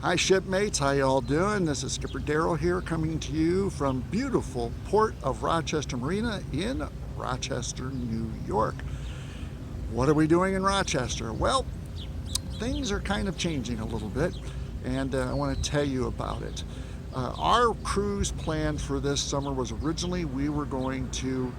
Hi shipmates, how y'all doing? This is Skipper Darrell here, coming to you from beautiful port of Rochester Marina in Rochester, New York. What are we doing in Rochester? Well, things are kind of changing a little bit, and I want to tell you about it. Our cruise plan for this summer was originally we were going to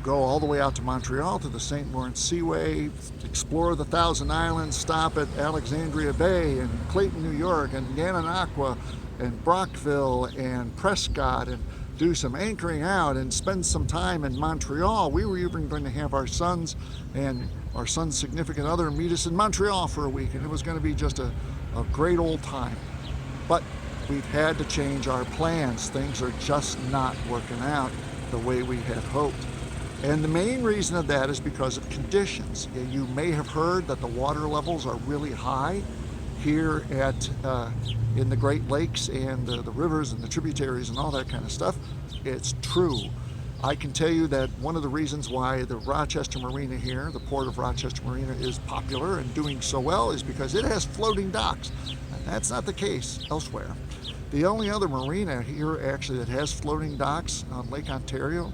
go all the way out to Montreal to the St. Lawrence Seaway, explore the Thousand Islands, stop at Alexandria Bay and Clayton, New York, and Gananoque and Brockville and Prescott, and do some anchoring out and spend some time in Montreal. We were even going to have our sons and our son's significant other meet us in Montreal for a week, and it was going to be just a great old time. But we've had to change our plans. Things are just not working out the way we had hoped. And the main reason of that is because of conditions. You may have heard that the water levels are really high here in the Great Lakes and the rivers and the tributaries and all that kind of stuff. It's true. I can tell you that one of the reasons why the Rochester Marina here, the port of Rochester Marina, is popular and doing so well is because it has floating docks. And that's not the case elsewhere. The only other marina here actually that has floating docks on Lake Ontario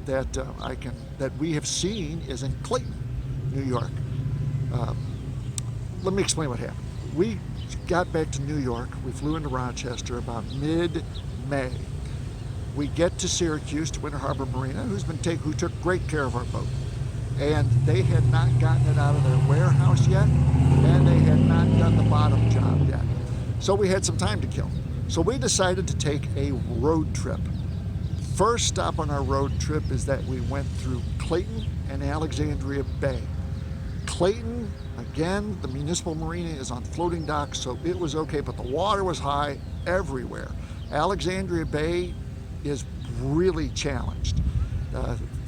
that we have seen is in Clayton, New York. Let me explain what happened. We got back to New York. We flew into Rochester about mid-May. We get to Syracuse, to Winter Harbor Marina, who took great care of our boat. And they had not gotten it out of their warehouse yet, and they had not done the bottom job yet. So we had some time to kill. So we decided to take a road trip. First stop on our road trip is that we went through Clayton and Alexandria Bay. Clayton, again, the municipal marina is on floating docks, so it was okay, but the water was high everywhere. Alexandria Bay is really challenged.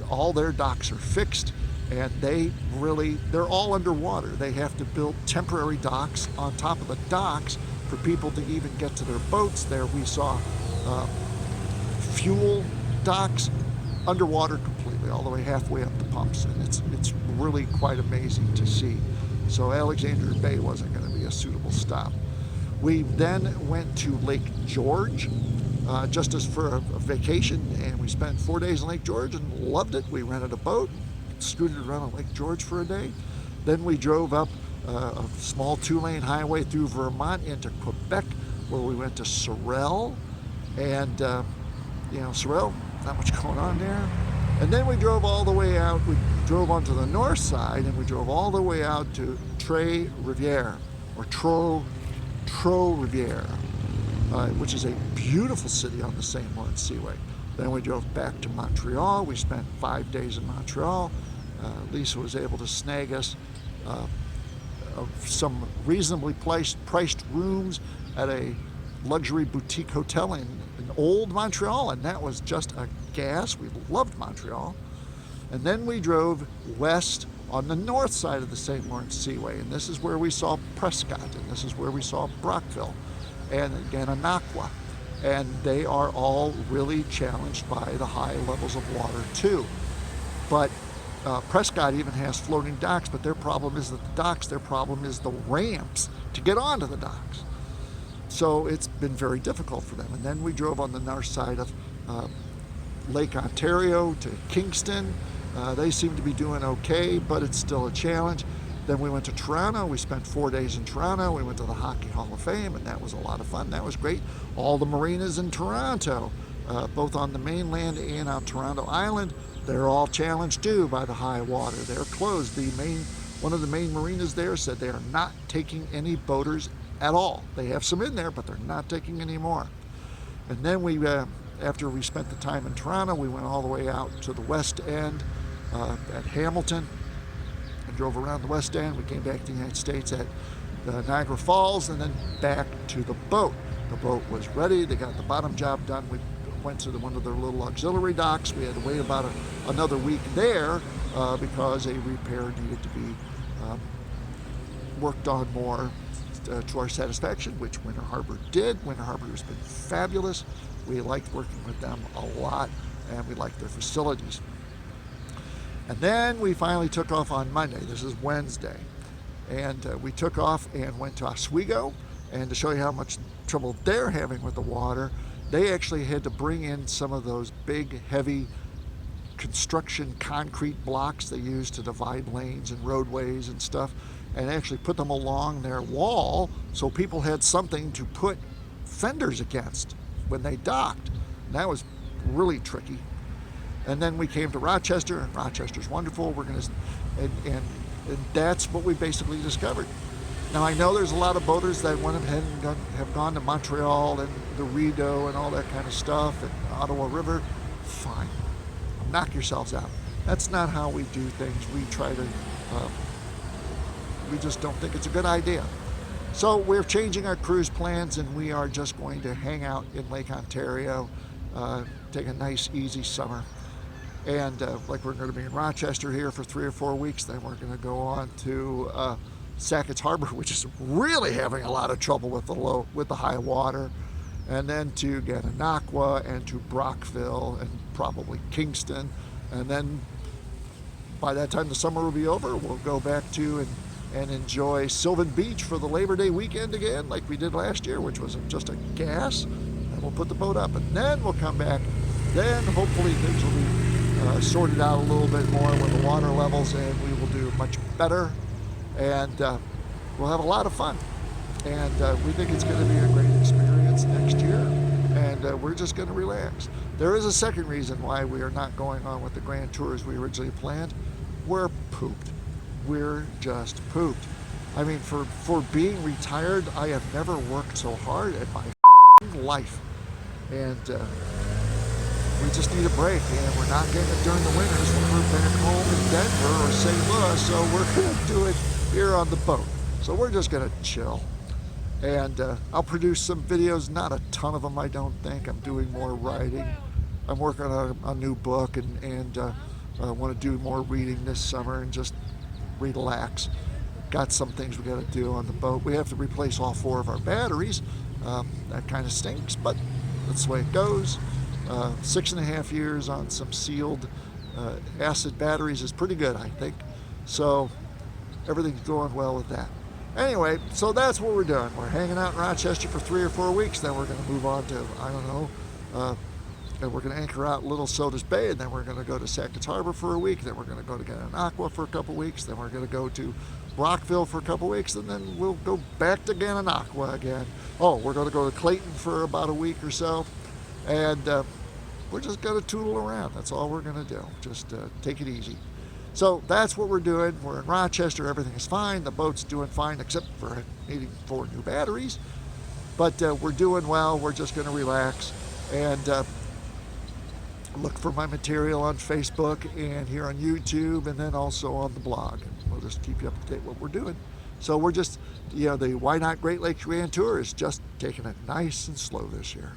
All their docks are fixed, and they're all underwater. They have to build temporary docks on top of the docks for people to even get to their boats. There we saw fuel docks underwater completely, all the way halfway up the pumps, and it's really quite amazing to see. So Alexandria Bay wasn't going to be a suitable stop. We then went to Lake George, just as for a vacation, and we spent 4 days in Lake George and loved it. We rented a boat, scooted around on Lake George for a day. Then we drove up a small 2-lane highway through Vermont into Quebec, where we went to Sorel, and Sorel, not much going on there. And then we drove all the way out. We drove onto the north side, and we drove all the way out to Trois-Rivières, or Trois-Rivières, which is a beautiful city on the St. Lawrence Seaway. Then we drove back to Montreal. We spent 5 days in Montreal. Lisa was able to snag us some reasonably priced rooms at a luxury boutique hotel in old Montreal, and that was just a gas. We loved Montreal. And then we drove west on the north side of the St. Lawrence Seaway, and this is where we saw Prescott, and this is where we saw Brockville and Gananoque, and they are all really challenged by the high levels of water too. But Prescott even has floating docks, but their problem isn't the docks, their problem is the ramps to get onto the docks. So it's been very difficult for them. And then we drove on the north side of Lake Ontario to Kingston. They seem to be doing okay, but it's still a challenge. Then we went to Toronto. We spent 4 days in Toronto. We went to the Hockey Hall of Fame, and that was a lot of fun. That was great. All the marinas in Toronto, both on the mainland and on Toronto Island, they're all challenged too by the high water. They're closed. One of the main marinas there said they are not taking any boaters at all. They have some in there, but they're not taking any more. And then after we spent the time in Toronto, we went all the way out to the West End at Hamilton and drove around the West End. We came back to the United States at Niagara Falls, and then back to the boat. The boat was ready. They got the bottom job done. We went to one of their little auxiliary docks. We had to wait about another week there because a repair needed to be worked on more to our satisfaction, which Winter Harbor did. Winter Harbor has been fabulous. We liked working with them a lot, and we liked their facilities. And then we finally took off on Monday. This is Wednesday. And we took off and went to Oswego, And to show you how much trouble they're having with the water, they actually had to bring in some of those big, heavy construction concrete blocks they use to divide lanes and roadways and stuff, and actually put them along their wall so people had something to put fenders against when they docked. And that was really tricky. And then we came to Rochester, and Rochester's wonderful. We're going to, and that's what we basically discovered. Now I know there's a lot of boaters that went ahead and have gone to Montreal and the Rideau and all that kind of stuff, and Ottawa River. Fine, knock yourselves out. That's not how we do things. We try to, we just don't think it's a good idea. So we're changing our cruise plans, and we are just going to hang out in Lake Ontario, take a nice, easy summer. And like we're going to be in Rochester here for 3 or 4 weeks, then we're going to go on to Sackett's Harbor, which is really having a lot of trouble with the high water, and then to Gananoque and to Brockville and probably Kingston. And then by that time the summer will be over, we'll go back to and enjoy Sylvan Beach for the Labor Day weekend again, like we did last year, which was just a gas. And we'll put the boat up, and then we'll come back. Then hopefully things will be sorted out a little bit more with the water levels, and we will do much better, and we'll have a lot of fun. And we think it's going to be a great experience next year, and we're just going to relax. There is a second reason why we are not going on with the grand tours we originally planned. We're pooped. We're just pooped. I mean, for being retired, I have never worked so hard in my life, and we just need a break, and we're not getting it during the winters when we're back home in Denver or St. Louis, so we're going to do it here on the boat. So we're just going to chill. And I'll produce some videos, not a ton of them, I don't think. I'm doing more writing. I'm working on a new book, and I want to do more reading this summer and just relax. Got some things we got to do on the boat. We have to replace all 4 of our batteries. That kind of stinks, but that's the way it goes. 6.5 years on some sealed acid batteries is pretty good, I think. So everything's going well with that. Anyway, so that's what we're doing. We're hanging out in Rochester for 3 or 4 weeks. Then we're going to move on to, I don't know, and we're going to anchor out Little Sodas Bay, and then we're going to go to Sackett's Harbor for a week. Then we're going to go to Gananoque for a couple weeks. Then we're going to go to Brockville for a couple weeks, and then we'll go back to Gananoque again. Oh, we're going to go to Clayton for about a week or so, and we're just going to tootle around. That's all we're going to do. Just take it easy. So that's what we're doing. We're in Rochester. Everything is fine. The boat's doing fine, except for needing 4 new batteries. But we're doing well. We're just going to relax and look for my material on Facebook and here on YouTube, and then also on the blog. And we'll just keep you up to date what we're doing. So we're just, the Why Not Great Lakes Grand Tour is just taking it nice and slow this year.